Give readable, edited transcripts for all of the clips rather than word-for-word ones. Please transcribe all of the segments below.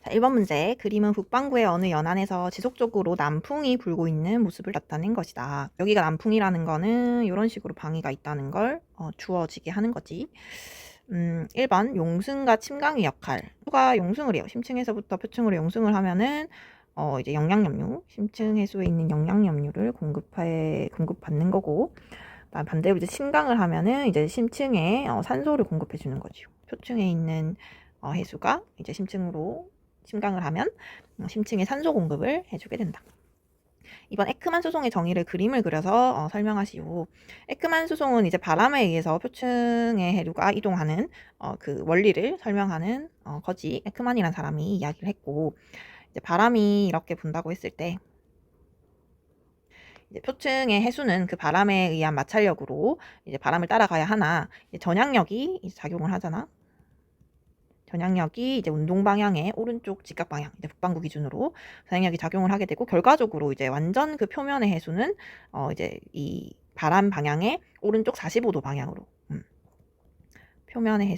자, 1번 문제. 그림은 북반구의 어느 연안에서 지속적으로 남풍이 불고 있는 모습을 나타낸 것이다. 여기가 남풍이라는 거는 이런 식으로 방해가 있다는 걸 주어지게 하는 거지. 1번 용승과 침강의 역할. 해수가 용승을 해요. 심층에서부터 표층으로 용승을 하면은 이제 영양염류, 심층 해수에 있는 영양염류를 공급받는 거고, 반대로 이제 침강을 하면은 이제 심층에 산소를 공급해 주는 거죠. 표층에 있는 해수가 이제 심층으로 침강을 하면 심층에 산소 공급을 해주게 된다. 이번 에크만 수송의 정의를 그림을 그려서 설명하시오. 에크만 수송은 이제 바람에 의해서 표층의 해류가 이동하는 그 원리를 설명하는 거지. 에크만이라는 사람이 이야기를 했고, 이제 바람이 이렇게 분다고 했을 때 이제 표층의 해수는 그 바람에 의한 마찰력으로 이제 바람을 따라가야 하나, 이제 전향력이 이제 작용을 하잖아. 전향력이 이제 운동 방향의 오른쪽 직각 방향, 이제 북반구 기준으로 전향력이 작용을 하게 되고, 결과적으로 이제 완전 그 표면의 해수는 이제 이 바람 방향의 오른쪽 45도 방향으로 표면의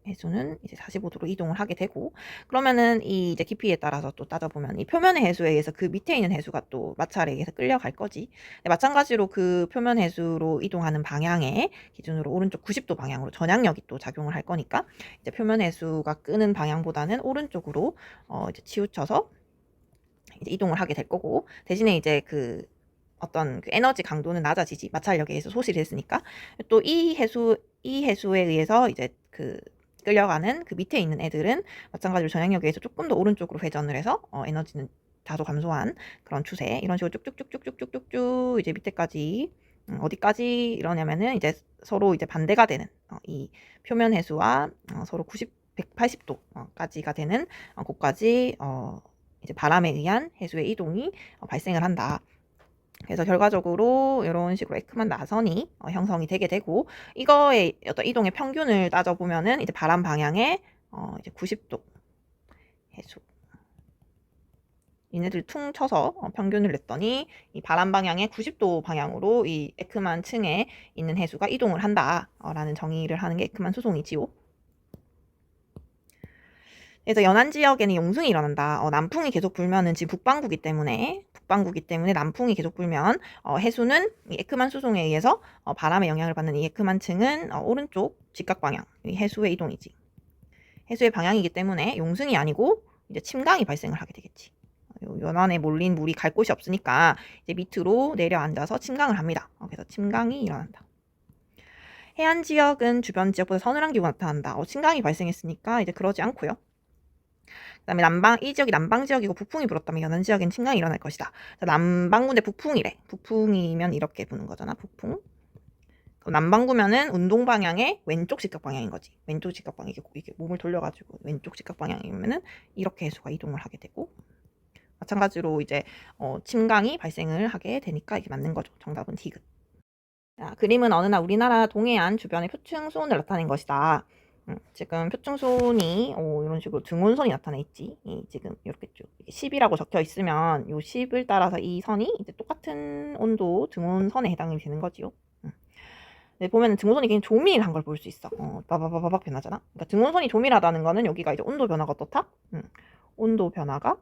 해수는 이제 45도로 이동을 하게 되고, 그러면은 이 이제 깊이에 따라서 또 따져보면 이 표면의 해수에 의해서 그 밑에 있는 해수가 또 마찰에 의해서 끌려갈 거지. 마찬가지로 그 표면 해수로 이동하는 방향의 기준으로 오른쪽 90도 방향으로 전향력이 또 작용을 할 거니까, 이제 표면 해수가 끄는 방향보다는 오른쪽으로 이제 치우쳐서 이제 이동을 하게 될 거고, 대신에 이제 그 어떤 그 에너지 강도는 낮아지지. 마찰력에 의해서 소실이 됐으니까. 또 이 해수에 의해서 이제 그 끌려가는 그 밑에 있는 애들은 마찬가지로 전향력에 의해서 조금 더 오른쪽으로 회전을 해서 에너지는 다소 감소한 그런 추세. 이런 식으로 쭉쭉쭉쭉쭉쭉쭉 이제 밑에까지 어디까지 이러냐면은 이제 서로 이제 반대가 되는 이 표면 해수와 서로 180도까지가 되는 곳까지 이제 바람에 의한 해수의 이동이 발생을 한다. 그래서 결과적으로 이런 식으로 에크만 나선이 형성이 되게 되고, 이거의 어떤 이동의 평균을 따져보면은 이제 바람 방향의 이제 90도 해수. 얘네들 퉁 쳐서 평균을 냈더니 이 바람 방향의 90도 방향으로 이 에크만 층에 있는 해수가 이동을 한다라는 정의를 하는 게 에크만 수송이지요. 그래서 연안 지역에는 용승이 일어난다. 남풍이 계속 불면은 지금 북반구기 때문에 남풍이 계속 불면 해수는 이 에크만 수송에 의해서 바람의 영향을 받는 이 에크만 층은 오른쪽 직각 방향, 이 해수의 이동이지. 해수의 방향이기 때문에 용승이 아니고 이제 침강이 발생을 하게 되겠지. 연안에 몰린 물이 갈 곳이 없으니까 이제 밑으로 내려앉아서 침강을 합니다. 그래서 침강이 일어난다. 해안 지역은 주변 지역보다 서늘한 기후가 나타난다. 침강이 발생했으니까 이제 그러지 않고요. 그다음에 이 지역이 남방 지역이고 북풍이 불었다면 연안 지역엔 침강이 일어날 것이다. 남방구인데 북풍이래. 북풍이면 이렇게 부는 거잖아. 북풍. 그럼 남방구면은 운동 방향의 왼쪽 직각 방향인 거지. 왼쪽 직각 방향, 이게 몸을 돌려가지고 왼쪽 직각 방향이면은 이렇게 해수가 이동을 하게 되고, 마찬가지로 이제 침강이 발생을 하게 되니까 이게 맞는 거죠. 정답은 디귿. 자, 그림은 어느 날 우리나라 동해안 주변의 표층 수온을 나타낸 것이다. 지금 표층수온이 이런 식으로 등온선이 나타나 있지. 지금 이렇게 쭉 10이라고 적혀 있으면 요 10을 따라서 이 선이 이제 똑같은 온도 등온선에 해당이 되는 거지요. 네, 보면은 등온선이 굉장히 조밀한 걸 볼 수 있어. 바바바바박 변하잖아. 그러니까 등온선이 조밀하다는 거는 여기가 이제 온도 변화가 어떻다? 온도 변화가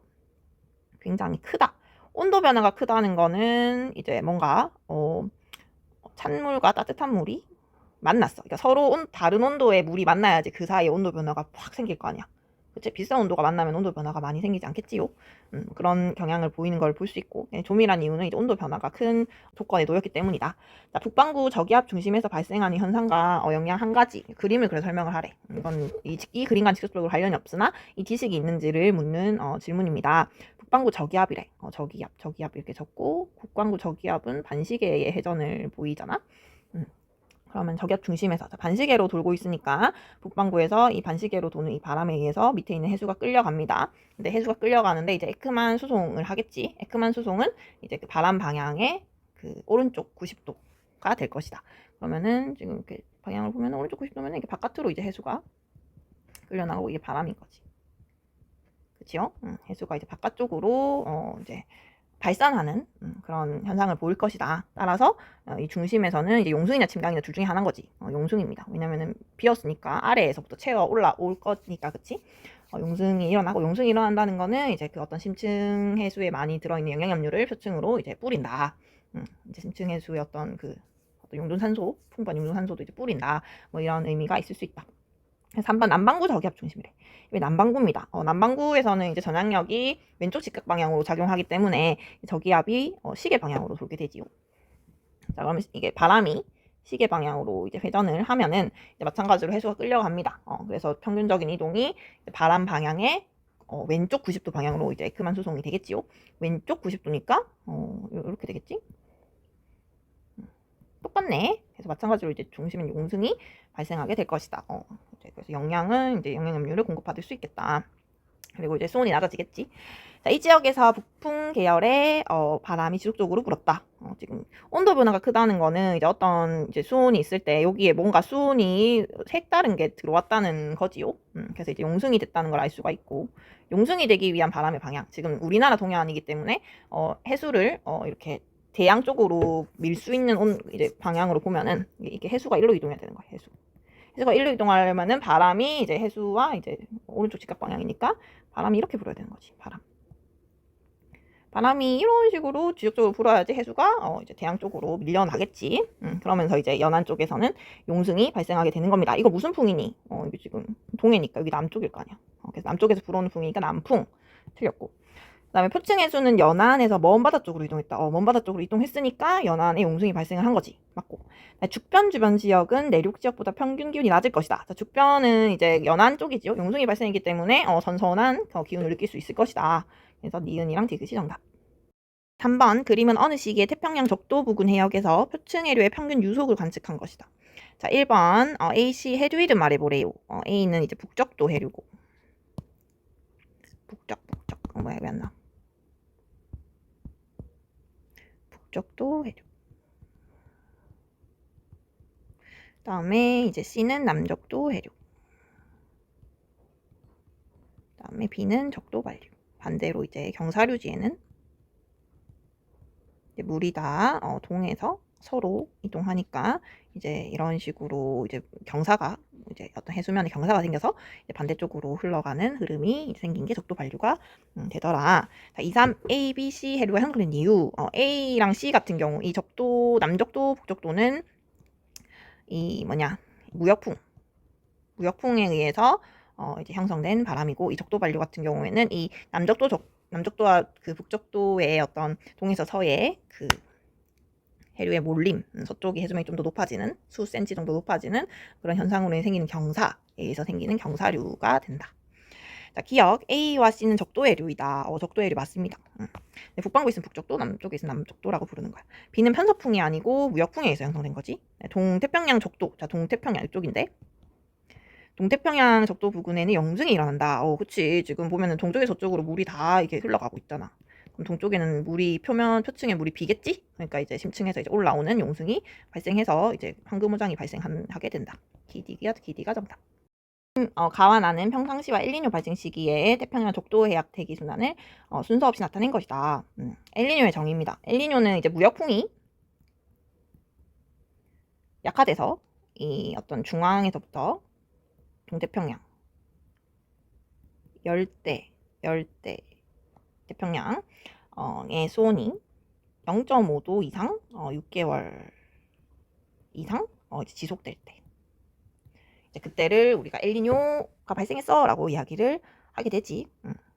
굉장히 크다. 온도 변화가 크다는 거는 이제 뭔가 찬물과 따뜻한 물이 만났어. 그러니까 서로 다른 온도의 물이 만나야지 그 사이에 온도 변화가 확 생길 거 아니야. 그치? 비슷한 온도가 만나면 온도 변화가 많이 생기지 않겠지요? 그런 경향을 보이는 걸 볼 수 있고, 조밀한 이유는 이제 온도 변화가 큰 조건에 놓였기 때문이다. 자, 북반구 저기압 중심에서 발생하는 현상과 영향 한 가지 그림을 그려 설명을 하래. 이건 이 그림과 직접적으로 관련이 없으나 이 지식이 있는지를 묻는 질문입니다. 북반구 저기압이래. 저기압 이렇게 적고, 북반구 저기압은 반시계의 회전을 보이잖아. 그러면 저기압 중심에서 반시계로 돌고 있으니까 북반구에서 이 반시계로 도는 이 바람에 의해서 밑에 있는 해수가 끌려갑니다. 근데 해수가 끌려가는데 이제 에크만 수송을 하겠지. 에크만 수송은 이제 그 바람 방향의 그 오른쪽 90도가 될 것이다. 그러면은 지금 이렇게 방향을 보면 오른쪽 90도면 이게 바깥으로 이제 해수가 끌려나가고 이게 바람인 거지. 그치요? 해수가 이제 바깥쪽으로 이제 발산하는 그런 현상을 보일 것이다. 따라서 이 중심에서는 이제 용승이나 침강이나 둘 중에 하나인 거지. 용승입니다. 왜냐면은 비었으니까 아래에서부터 채워 올라올 거니까, 그치? 용승이 일어나고, 용승이 일어난다는 거는 이제 그 어떤 심층 해수에 많이 들어있는 영양염류를 표층으로 이제 뿌린다. 이제 심층 해수의 어떤 그 용존산소, 풍부한 용존산소도 이제 뿌린다. 뭐 이런 의미가 있을 수 있다. 3번 남반구 저기압 중심이래. 왜 남반구입니다. 남반구에서는 이제 전압력이 왼쪽 직각 방향으로 작용하기 때문에 저기압이 시계 방향으로 돌게 되지요. 자, 그러면 이게 바람이 시계 방향으로 이제 회전을 하면은 이제 마찬가지로 해수가 끌려갑니다. 그래서 평균적인 이동이 바람 방향의 왼쪽 90도 방향으로 이제 에크만 수송이 되겠지요. 왼쪽 90도니까 이렇게 되겠지? 똑같네. 그래서 마찬가지로 이제 중심인 용승이 발생하게 될 것이다. 그래서 영양은 이제 영양염류를 공급받을 수 있겠다. 그리고 이제 수온이 낮아지겠지. 자, 이 지역에서 북풍 계열의 바람이 지속적으로 불었다. 지금 온도 변화가 크다는 거는 이제 어떤 이제 수온이 있을 때 여기에 뭔가 수온이 색다른 게 들어왔다는 거지요. 그래서 이제 용승이 됐다는 걸 알 수가 있고, 용승이 되기 위한 바람의 방향. 지금 우리나라 동해안이기 때문에 해수를 이렇게 대양 쪽으로 밀 수 있는 이제 방향으로 보면은 이게 해수가 일로 이동해야 되는 거예요. 해수가 일로 이동하려면은 바람이 이제 해수와 이제 오른쪽 직각 방향이니까 바람이 이렇게 불어야 되는 거지. 바람이 이런 식으로 지속적으로 불어야지 해수가 이제 대양 쪽으로 밀려나겠지. 그러면서 이제 연안 쪽에서는 용승이 발생하게 되는 겁니다. 이거 무슨 풍이니? 이게 지금 동해니까 여기 남쪽일 거 아니야. 그래서 남쪽에서 불어오는 풍이니까 남풍. 틀렸고. 그다음에 표층 해수는 연안에서 먼 바다 쪽으로 이동했다. 먼 바다 쪽으로 이동했으니까 연안에 용승이 발생을 한 거지. 맞고. 죽변 주변 지역은 내륙 지역보다 평균 기온이 낮을 것이다. 자, 죽변은 이제 연안 쪽이지요. 용승이 발생했기 때문에 선선한 기온을 느낄 수 있을 것이다. 그래서 니은이랑 디귿이 정답. 3번 그림은 어느 시기에 태평양 적도 부근 해역에서 표층 해류의 평균 유속을 관측한 것이다. 자, 1번 A씨 해류 이름 말해보래요. A는 이제 북적도 해류고. 북적. 뭐야, 왜 안 나? 북적도 해류. 다음에 이제 C는 남적도 해류. 다음에 B는 적도 반류. 반대로 이제 경사류지에는 이제 물이 다 동해에서 서로 이동하니까 이제 이런 식으로 이제 경사가 이제 어떤 해수면에 경사가 생겨서 이제 반대쪽으로 흘러가는 흐름이 생긴 게 적도 반류가 되더라. 자, 2, 3 A, B, C 해류가 형성된 이유. A랑 C 같은 경우 이 적도 남적도 북적도는 이 무역풍에 의해서 이제 형성된 바람이고, 이 적도 반류 같은 경우에는 이 남적도와 그 북적도의 어떤 동에서 서의 그 해류의 몰림, 서쪽이 해수면이 좀 더 높아지는 수 센치 정도 높아지는 그런 현상으로 생기는 경사에 의해서 생기는 경사류가 된다. 자, 기억 A와 C는 적도 해류이다. 적도 해류 맞습니다. 북반구에 있으면 북적도, 남쪽에 있으면 남적도라고 부르는 거야. B는 편서풍이 아니고 무역풍에 의해서 형성된 거지. 동태평양 적도, 자, 동태평양 이쪽인데 동태평양 적도 부근에는 영승이 일어난다. 그치. 지금 보면은 동쪽에 저쪽으로 물이 다 이렇게 흘러가고 있잖아. 그럼 동쪽에는 표층에 물이 비겠지? 그러니까 이제 심층에서 이제 올라오는 용승이 발생해서 이제 황금호장이 발생하게 된다. 기디가 정답. 가와 나는 평상시와 엘니뇨 발생 시기에 태평양 적도 해역 대기 순환을 순서 없이 나타낸 것이다. 엘니뇨의 정의입니다. 엘니뇨는 이제 무역풍이 약화돼서 이 어떤 중앙에서부터 동태평양 열대 태평양의 수온이 0.5도 이상 6개월 이상 지속될 때, 이제 그때를 우리가 엘니뇨가 발생했어 라고 이야기를 하게 되지.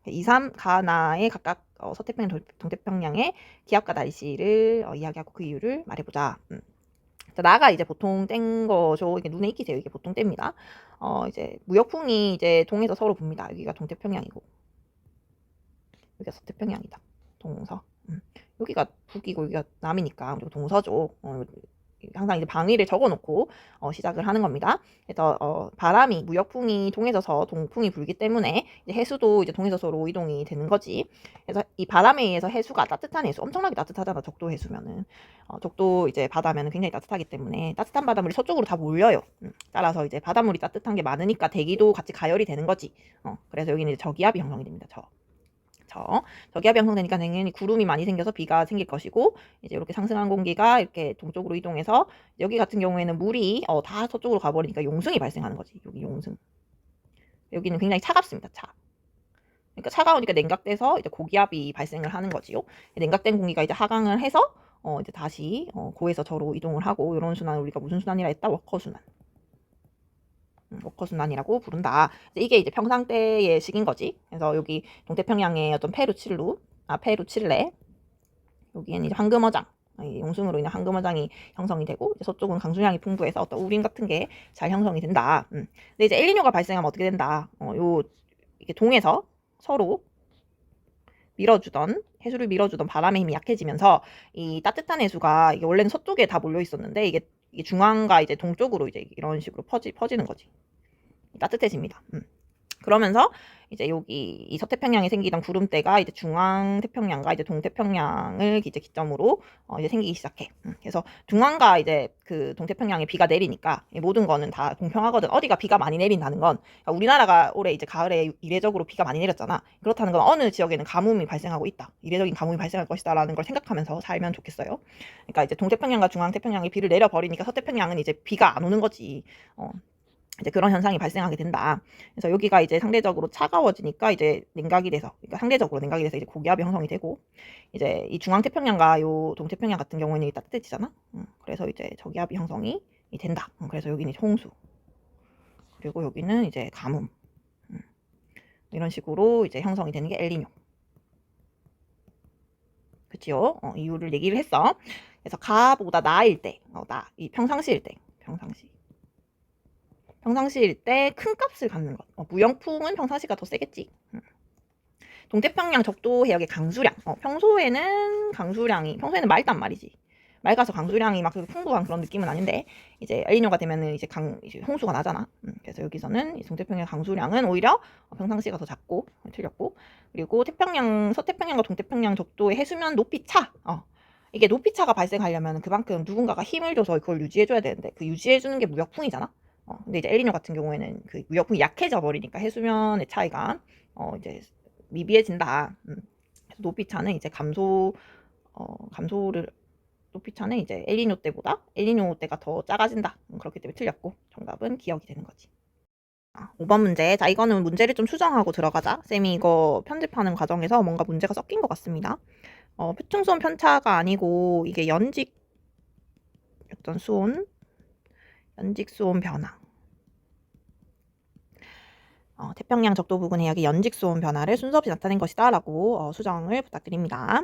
2, 3 가나의 각각 서태평양 동태평양의 기압과 날씨를 이야기하고 그 이유를 말해보자. 자, 나가 이제 보통 뗀 거죠. 이게 눈에 익히세요. 이게 보통 뗍니다. 이제 무역풍이 이제 동에서 서로 붑니다. 여기가 동태평양이고 여기가 서태평양이다. 동서. 여기가 북이고 여기가 남이니까 동서죠. 항상 이제 방위를 적어놓고 시작을 하는 겁니다. 그래서 바람이 무역풍이 동에서 서 동풍이 불기 때문에 이제 해수도 이제 동에서 서로 이동이 되는 거지. 그래서 이 바람에 의해서 해수가 따뜻한 해수, 엄청나게 따뜻하잖아. 적도 해수면은 적도 이제 바다면은 굉장히 따뜻하기 때문에 따뜻한 바닷물이 서쪽으로 다 몰려요. 따라서 이제 바닷물이 따뜻한 게 많으니까 대기도 같이 가열이 되는 거지. 그래서 여기는 이제 저기압이 형성이 됩니다. 저기압이 형성되니까 당연히 구름이 많이 생겨서 비가 생길 것이고, 이제 이렇게 상승한 공기가 이렇게 동쪽으로 이동해서 여기 같은 경우에는 물이 다 서쪽으로 가버리니까 용승이 발생하는 거지. 여기 용승. 여기는 굉장히 차갑습니다. 그러니까 차가우니까 냉각돼서 이제 고기압이 발생을 하는 거지요. 냉각된 공기가 이제 하강을 해서 이제 다시 고에서 저로 이동을 하고 이런 순환을 우리가 무슨 순환이라 했다? 워커 순환. 워커 순환이라고 부른다. 이게 이제 평상 때의 식인 거지. 그래서 여기 동태평양의 어떤 페루 칠레 여기에는 이제 황금어장 용승으로 인한 황금어장이 형성이 되고 이제 서쪽은 강수량이 풍부해서 어떤 우림 같은 게 잘 형성이 된다. 근데 이제 엘니뇨가 발생하면 어떻게 된다? 이게 동에서 서로 해수를 밀어주던 바람의 힘이 약해지면서 이 따뜻한 해수가 이게 원래는 서쪽에 다 몰려 있었는데 이게 중앙과 이제 동쪽으로 이제 이런 식으로 퍼지는 거지. 따뜻해집니다. 그러면서 이제 여기 이 서태평양에 생기던 구름대가 이제 중앙 태평양과 이제 동태평양을 이제 기점으로 이제 생기기 시작해. 그래서 중앙과 이제 그 동태평양에 비가 내리니까 모든 거는 다 공평하거든. 어디가 비가 많이 내린다는 건 그러니까 우리나라가 올해 이제 가을에 이례적으로 비가 많이 내렸잖아. 그렇다는 건 어느 지역에는 가뭄이 발생하고 있다. 이례적인 가뭄이 발생할 것이다라는 걸 생각하면서 살면 좋겠어요. 그러니까 이제 동태평양과 중앙 태평양에 비를 내려버리니까 서태평양은 이제 비가 안 오는 거지. 이제 그런 현상이 발생하게 된다. 그래서 여기가 이제 상대적으로 차가워지니까 이제 냉각이 돼서, 그러니까 상대적으로 냉각이 돼서 이제 고기압이 형성이 되고, 이제 이 중앙태평양과 요 동태평양 같은 경우에는 따뜻해지잖아. 그래서 이제 저기압이 형성이 된다. 그래서 여기는 홍수. 그리고 여기는 이제 가뭄. 이런 식으로 이제 형성이 되는 게 엘니뇨. 그치요? 이유를 얘기를 했어. 그래서 가보다 나일 때, 이 평상시일 때, 평상시일 때 큰 값을 갖는 것. 무영풍은 평상시가 더 세겠지. 동태평양 적도 해역의 강수량. 평소에는 맑단 말이지. 맑아서 강수량이 막 풍부한 그런 느낌은 아닌데 이제 엘니뇨가 되면은 이제 홍수가 나잖아. 그래서 여기서는 이 동태평양 강수량은 오히려 평상시가 더 작고 틀렸고 그리고 서태평양과 동태평양 적도의 해수면 높이 차. 이게 높이 차가 발생하려면 그만큼 누군가가 힘을 줘서 그걸 유지해줘야 되는데 그 유지해주는 게 무역풍이잖아. 근데 이제 엘니뇨 같은 경우에는 그 무역풍이 약해져 버리니까 해수면의 차이가 이제 미비해진다. 높이 차는 이제 감소를 높이 차는 이제 엘니뇨 때가 더 작아진다. 그렇기 때문에 틀렸고 정답은 기억이 되는 거지. 5번 문제. 자, 이거는 문제를 좀 수정하고 들어가자. 쌤이 이거 편집하는 과정에서 뭔가 문제가 섞인 것 같습니다. 표층수온 편차가 아니고 이게 연직 수온 변화. 태평양 적도 부근 해역의 연직 수온 변화를 순서 없이 나타낸 것이다 라고 수정을 부탁드립니다.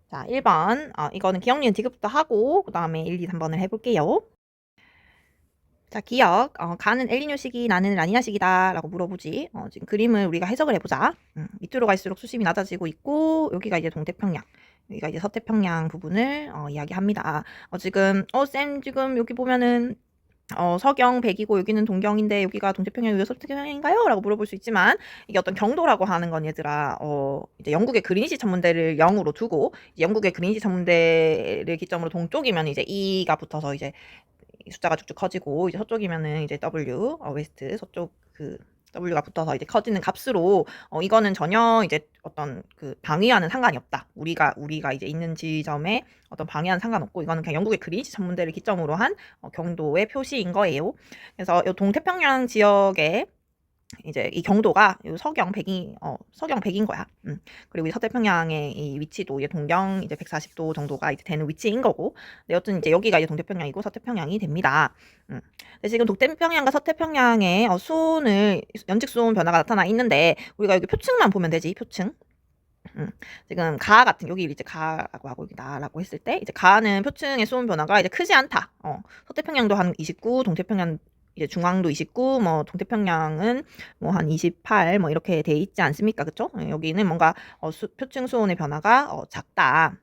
자, 1번. 이거는 기억, 니은, 디귿부터 하고 그 다음에 1, 2, 3번을 해볼게요. 자, 기억. 가는 엘니뇨 시기, 나는 라니냐 시기다 라고 물어보지. 지금 그림을 우리가 해석을 해보자. 밑으로 갈수록 수심이 낮아지고 있고 여기가 이제 동태평양, 여기가 이제 서태평양 부분을 이야기합니다. 쌤 지금 여기 보면은 서경 100이고 여기는 동경인데 여기가 동태평양, 여기가 서태평양인가요? 라고 물어볼 수 있지만 이게 어떤 경도라고 하는 건 얘들아 이제 영국의 그린위치 천문대를 0으로 두고 영국의 그린위치 천문대를 기점으로 동쪽이면 이제 E가 붙어서 이제 숫자가 쭉쭉 커지고 이제 서쪽이면은 이제 W 웨스트 서쪽 그 W가 붙어서 이제 커지는 값으로 이거는 전혀 이제 어떤 그 방위와는 상관이 없다. 우리가 이제 있는 지점에 어떤 방위와는 상관없고 이거는 그냥 영국의 그린위치 천문대를 기점으로 한 경도의 표시인 거예요. 그래서 이 동태평양 지역에 이제 이 경도가 서경 100인 거야. 그리고 이 서태평양의 이 위치도 이제 동경 이제 140도 정도가 이제 되는 위치인 거고. 근데 여튼 이제 여기가 이제 동태평양이고 서태평양이 됩니다. 근데 지금 동태평양과 서태평양의 수온을 연직 수온 변화가 나타나 있는데 우리가 여기 표층만 보면 되지. 표층. 지금 가 같은 여기 이제 가라고 하고 여기 나라고 했을 때 이제 가는 표층의 수온 변화가 이제 크지 않다. 서태평양도 한 29, 동태평양 이제 중앙도 29, 뭐 동태평양은 뭐 한 28, 뭐 이렇게 돼 있지 않습니까? 그쵸? 여기는 뭔가 표층 수온의 변화가 작다.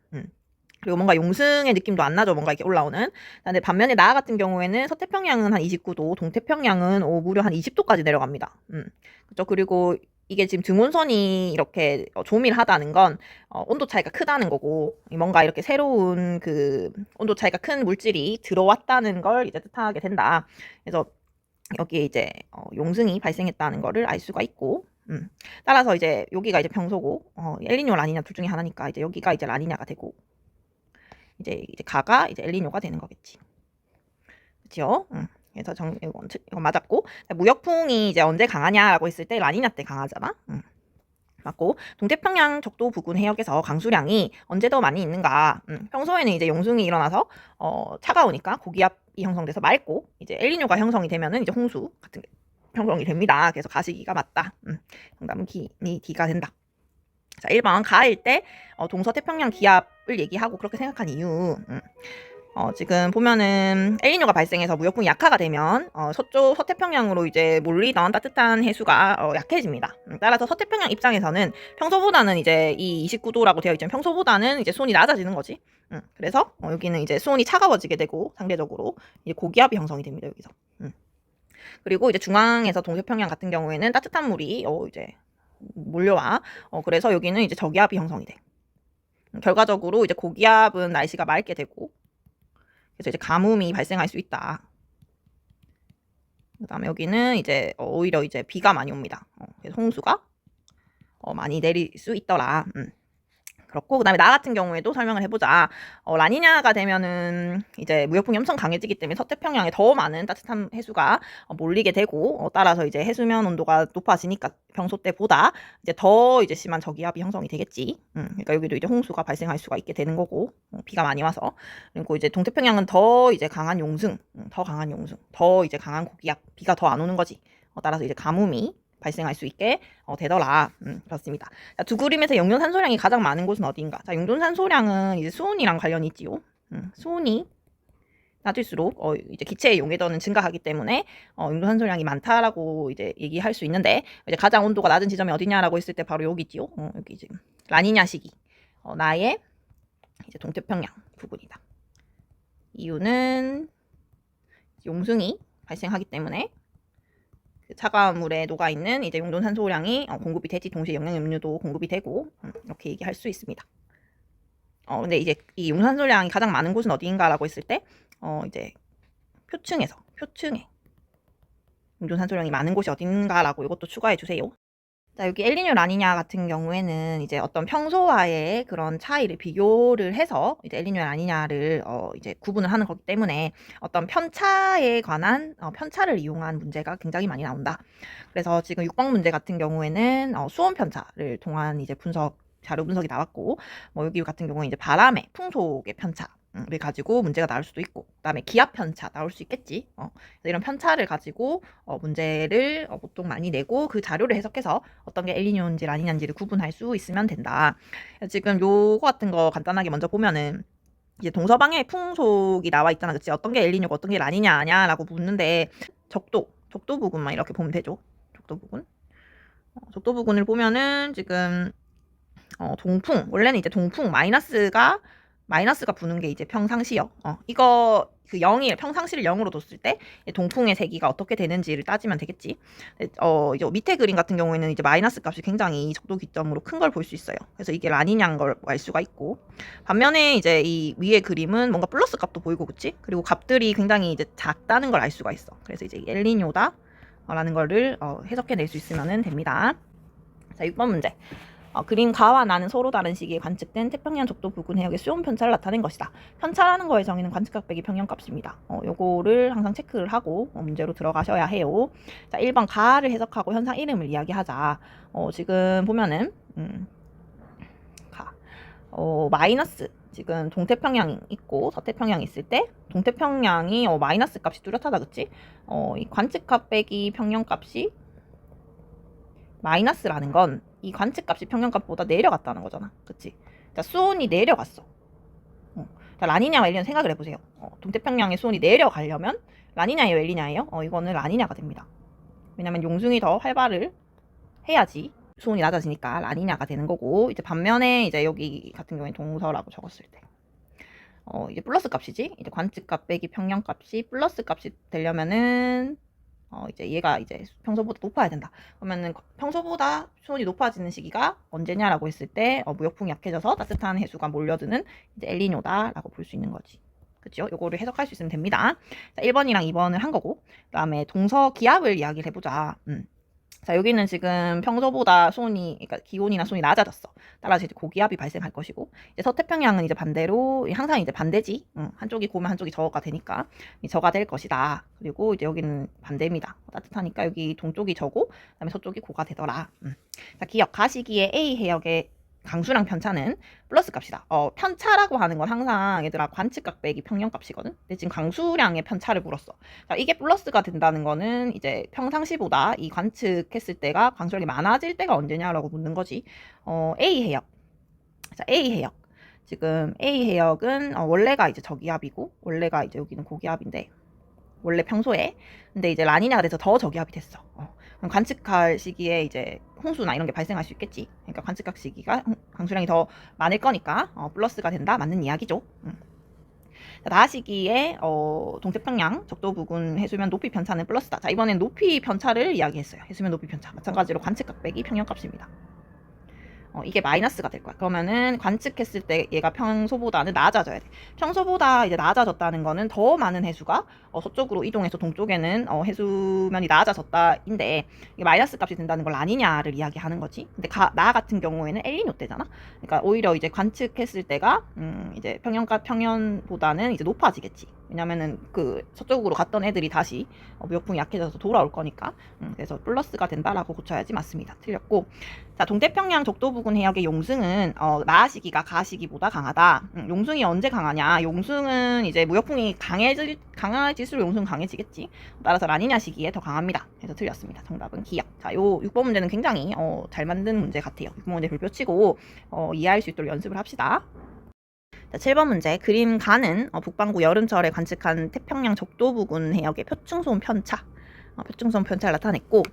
그리고 뭔가 용승의 느낌도 안 나죠. 뭔가 이렇게 올라오는. 근데 반면에 나 같은 경우에는 서태평양은 한 29도, 동태평양은 무려 한 20도까지 내려갑니다. 그죠? 그리고 이게 지금 등온선이 이렇게 조밀하다는 건 온도 차이가 크다는 거고 뭔가 이렇게 새로운 그 온도 차이가 큰 물질이 들어왔다는 걸 이제 뜻하게 된다. 그래서 여기에 이제 용승이 발생했다는 거를 알 수가 있고 따라서 이제 여기가 이제 평소고 엘니뇨 라니냐 둘 중에 하나니까 이제 여기가 이제 라니냐가 되고 이제 가가 이제 엘니뇨가 되는 거겠지. 그렇죠? 그래서 이거 맞았고 무역풍이 이제 언제 강하냐라고 했을 때 라니냐 때 강하잖아. 맞고, 동태평양 적도 부근 해역에서 강수량이 언제 더 많이 있는가? 평소에는 이제 용숭이 일어나서 차가우니까 고기압이 형성돼서 맑고, 이제 엘니뇨가 형성이 되면은 이제 홍수 같은 게 형성이 됩니다. 그래서 가시기가 맞다. 정답은 D가 된다. 자, 1번 가을 때 동서태평양 기압을 얘기하고 그렇게 생각한 이유. 지금 보면은 엘니뇨가 발생해서 무역풍이 약화가 되면 서쪽 서태평양으로 이제 몰리던 따뜻한 해수가 약해집니다. 따라서 서태평양 입장에서는 평소보다는 이제 이 29도라고 되어 있지만 평소보다는 이제 수온이 낮아지는 거지. 그래서 여기는 이제 수온이 차가워지게 되고 상대적으로 이제 고기압이 형성이 됩니다. 여기서. 그리고 이제 중앙에서 동서평양 같은 경우에는 따뜻한 물이 이제 몰려와. 그래서 여기는 이제 저기압이 형성이 돼. 결과적으로 이제 고기압은 날씨가 맑게 되고, 그래서 이제 가뭄이 발생할 수 있다. 그다음에 여기는 이제 오히려 이제 비가 많이 옵니다. 그래서 홍수가 많이 내릴 수 있더라. 그렇고, 그다음에 나 같은 경우에도 설명을 해보자. 라니냐가 되면은 이제 무역풍이 엄청 강해지기 때문에 서태평양에 더 많은 따뜻한 해수가 몰리게 되고, 따라서 이제 해수면 온도가 높아지니까 평소 때보다 이제 더 이제 심한 저기압이 형성이 되겠지. 그러니까 여기도 이제 홍수가 발생할 수가 있게 되는 거고, 비가 많이 와서. 그리고 이제 동태평양은 더 이제 강한 용승, 더 이제 강한 고기압, 비가 더 안 오는 거지. 따라서 이제 가뭄이 발생할 수 있게 되더라. 그렇습니다. 자, 두 그림에서 용존산소량이 가장 많은 곳은 어디인가? 자, 용존산소량은 이제 수온이랑 관련이 있지요. 수온이 낮을수록 이제 기체의 용해도는 증가하기 때문에 용존산소량이 많다라고 이제 얘기할 수 있는데, 이제 가장 온도가 낮은 지점이 어디냐라고 했을 때 바로 여기 있지요. 여기 지금 라니냐 시기 나의 이제 동태평양 부근이다. 이유는 용승이 발생하기 때문에 차가운 물에 녹아있는 이제 용존산소량이 공급이 되지, 동시에 영양염료도 공급이 되고, 이렇게 얘기할 수 있습니다. 근데 이제 이 용존산소량이 가장 많은 곳은 어디인가라고 했을 때, 이제 표층에 용존산소량이 많은 곳이 어딘가라고 이것도 추가해 주세요. 자, 여기 엘니뇨 라니냐 같은 경우에는 이제 어떤 평소와의 그런 차이를 비교를 해서 이제 엘니뇨 라니냐를 이제 구분을 하는 거기 때문에 어떤 편차에 관한 편차를 이용한 문제가 굉장히 많이 나온다. 그래서 지금 6번 문제 같은 경우에는 수온 편차를 통한 이제 자료 분석이 나왔고, 뭐 여기 같은 경우에 이제 바람의 풍속의 편차 를 가지고 문제가 나올 수도 있고, 그다음에 기압 편차 나올 수 있겠지. 이런 편차를 가지고 문제를 보통 많이 내고 그 자료를 해석해서 어떤 게 엘니뇨인지 라니냐인지를 구분할 수 있으면 된다. 지금 요거 같은 거 간단하게 먼저 보면은 이제 동서방의 풍속이 나와 있잖아, 그치? 어떤 게 엘니뇨고 어떤 게 라니냐냐라고 묻는데 적도 부분만 이렇게 보면 되죠. 적도 부분을 보면은 지금 동풍, 원래는 이제 동풍 마이너스가 부는 게 이제 평상시요. 이거 그 0일 평상시를 0으로 뒀을 때 동풍의 세기가 어떻게 되는지를 따지면 되겠지. 이제 밑에 그림 같은 경우에는 이제 마이너스 값이 굉장히 적도 기점으로 큰 걸 볼 수 있어요. 그래서 이게 라니냐인 걸 알 수가 있고, 반면에 이제 이 위에 그림은 뭔가 플러스 값도 보이고, 그치? 그리고 값들이 굉장히 이제 작다는 걸 알 수가 있어. 그래서 이제 엘니뇨다 라는 거를 해석해낼 수 있으면 됩니다. 자, 6번 문제. 그림 가와 나는 서로 다른 시기에 관측된 태평양 적도 부근 해역의 수온 편차를 나타낸 것이다. 편차라는 거의 정의는 관측각 빼기 평형값입니다. 요거를 항상 체크를 하고 문제로 들어가셔야 해요. 자, 1번 가를 해석하고 현상 이름을 이야기하자. 지금 보면은 마이너스, 지금 동태평양 있고 서태평양 있을 때 동태평양이 마이너스 값이 뚜렷하다, 그치? 이 관측각 빼기 평형값이 마이너스라는 건 이 관측값이 평형값보다 내려갔다는 거잖아, 그치? 자, 수온이 내려갔어. 자, 라니냐와 엘니뇨 생각을 해보세요. 동태평양의 수온이 내려가려면 라니냐예요, 엘니냐예요? 이거는 라니냐가 됩니다. 왜냐면 용승이 더 활발을 해야지 수온이 낮아지니까 라니냐가 되는 거고, 이제 반면에 이제 여기 같은 경우에 동서라고 적었을 때 이제 플러스 값이지. 이제 관측값 빼기 평형값이 플러스 값이 되려면은 이제 얘가 이제 평소보다 높아야 된다. 그러면은 평소보다 수온이 높아지는 시기가 언제냐라고 했을 때 무역풍이 약해져서 따뜻한 해수가 몰려드는 이제 엘니뇨다라고 볼 수 있는 거지. 그쵸? 요거를 해석할 수 있으면 됩니다. 자, 1번이랑 2번을 한 거고, 그 다음에 동서 기압을 이야기를 해보자. 자, 여기는 지금 평소보다 그러니까 기온이나 수온이 낮아졌어. 따라서 이제 고기압이 발생할 것이고, 이제 서태평양은 이제 반대로, 항상 이제 반대지. 한쪽이 고면 한쪽이 저가 되니까, 저가 될 것이다. 그리고 이제 여기는 반대입니다. 따뜻하니까 여기 동쪽이 저고, 그 다음에 서쪽이 고가 되더라. 자, 기억, 가시기의 A 해역의 강수량 편차는 플러스 값이다. 편차라고 하는 건 항상 얘들아 관측각 빼기 평형값이거든. 근데 지금 강수량의 편차를 물었어. 자, 이게 플러스가 된다는 거는 이제 평상시보다 이 관측했을 때가 강수량이 많아질 때가 언제냐라고 묻는 거지. A 해역. 자, A 해역. 지금 A 해역은 원래가 이제 저기압이고 원래가 이제 여기는 고기압인데 원래 평소에 근데 이제 라니냐가 돼서 더 저기압이 됐어. 그럼 관측할 시기에 이제 홍수나 이런 게 발생할 수 있겠지. 그러니까 관측각 시기가 강수량이 더 많을 거니까 플러스가 된다. 맞는 이야기죠. 나 시기에 동태평양 적도 부근 해수면 높이 편차는 플러스다. 자, 이번엔 높이 편차를 이야기했어요. 해수면 높이 편차. 마찬가지로 관측각 빼기 평형값입니다. 이게 마이너스가 될 거야. 그러면은 관측했을 때 얘가 평소보다는 낮아져야 돼. 평소보다 이제 낮아졌다는 거는 더 많은 해수가 서쪽으로 이동해서 동쪽에는 해수면이 낮아졌다인데 이게 마이너스 값이 된다는 걸 아니냐를 이야기하는 거지. 근데 나 같은 경우에는 엘니뇨 때잖아. 그러니까 오히려 이제 관측했을 때가 이제 평년보다는 이제 높아지겠지. 왜냐면은 그 서쪽으로 갔던 애들이 다시 무역풍이 약해져서 돌아올 거니까 그래서 플러스가 된다라고 고쳐야지. 맞습니다. 틀렸고, 자, 동태평양 적도 부근 해역의 용승은 나 시기가 가 시기보다 강하다. 용승이 언제 강하냐? 용승은 이제 무역풍이 강해질수록 용승은 강해지겠지. 따라서 라니냐 시기에 더 강합니다. 그래서 틀렸습니다. 정답은 기역. 자, 요 6번 문제는 굉장히 잘 만든 문제 같아요. 6번 문제 별표 치고 이해할 수 있도록 연습을 합시다. 자, 7번 문제. 그림 가는 북반구 여름철에 관측한 태평양 적도 부근 해역의 표층소음 편차. 표층소음 편차를 나타냈고,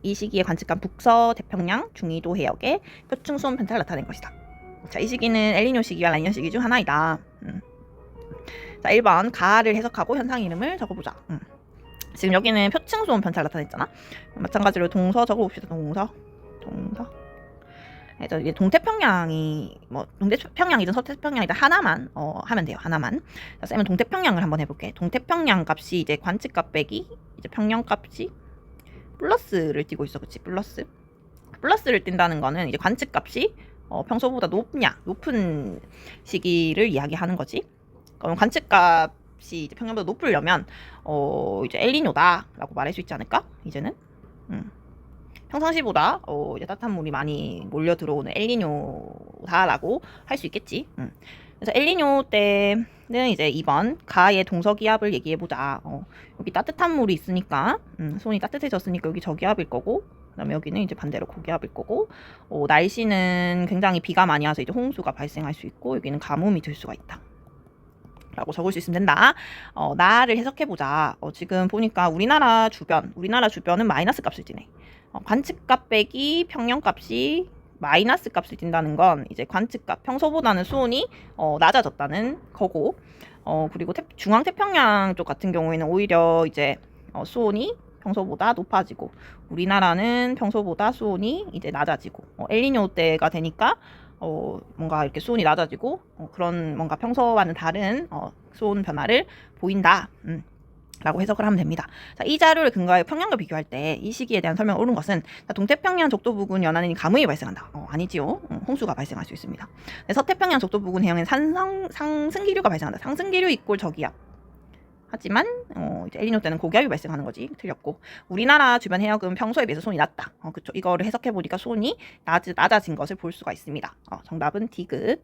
이 시기에 관측한 북서 태평양 중위도 해역의 표층소음 편차를 나타낸 것이다. 자, 이 시기는 엘니뇨 시기와 라니뇨 시기 중 하나이다. 자, 1번 가를 해석하고 현상 이름을 적어보자. 지금 여기는 표층소음 편차를 나타냈잖아. 마찬가지로 동서 적어봅시다. 동서. 그래서 이제 동태평양이 동태평양이든 서태평양이든 하나만 하면 돼요. 하나만. 자, 쌤은 동태평양을 한번 해볼게. 동태평양 값이 이제 관측값 빼기 이제 평형값이 플러스를 띄고 있어, 그렇지? 플러스를 띈다는 거는 이제 관측값이 평소보다 높은 시기를 이야기하는 거지. 그럼 관측값이 이제 평년보다 높으려면 이제 엘니뇨다라고 말할 수 있지 않을까? 이제는. 평상시보다 이제 따뜻한 물이 많이 몰려 들어오는 엘니뇨다라고 할 수 있겠지. 그래서 엘니뇨 때는 이제 2번 가의 동서기압을 얘기해보자. 여기 따뜻한 물이 있으니까 수온이 따뜻해졌으니까 여기 저기압일 거고, 그다음에 여기는 이제 반대로 고기압일 거고, 날씨는 굉장히 비가 많이 와서 이제 홍수가 발생할 수 있고, 여기는 가뭄이 들 수가 있다. 라고 적을 수 있으면 된다. 나를 해석해보자. 지금 보니까 우리나라 주변은 마이너스 값을 띠네. 관측값 빼기 평년값이 마이너스 값을 띈다는 건 이제 관측값 평소보다는 수온이 낮아졌다는 거고, 그리고 중앙 태평양 쪽 같은 경우에는 오히려 이제 수온이 평소보다 높아지고, 우리나라는 평소보다 수온이 이제 낮아지고, 엘니뇨 때가 되니까 뭔가 이렇게 수온이 낮아지고 그런 뭔가 평소와는 다른 수온 변화를 보인다. 라고 해석을 하면 됩니다. 자, 이 자료를 근거하여 평양과 비교할 때 이 시기에 대한 설명을 옳은 것은, 자, 동태평양 적도 부근 연안에 가뭄이 발생한다. 아니지요. 홍수가 발생할 수 있습니다. 서태평양 적도 부근 해역엔 상승기류가 발생한다. 상승기류 이꼴 저기압. 하지만 이제 엘니뇨 때는 고기압이 발생하는 거지. 틀렸고, 우리나라 주변 해역은 평소에 비해서 수온이 낮다. 그쵸. 이거를 해석해 보니까 수온이 낮아진 것을 볼 수가 있습니다. 정답은 디귿.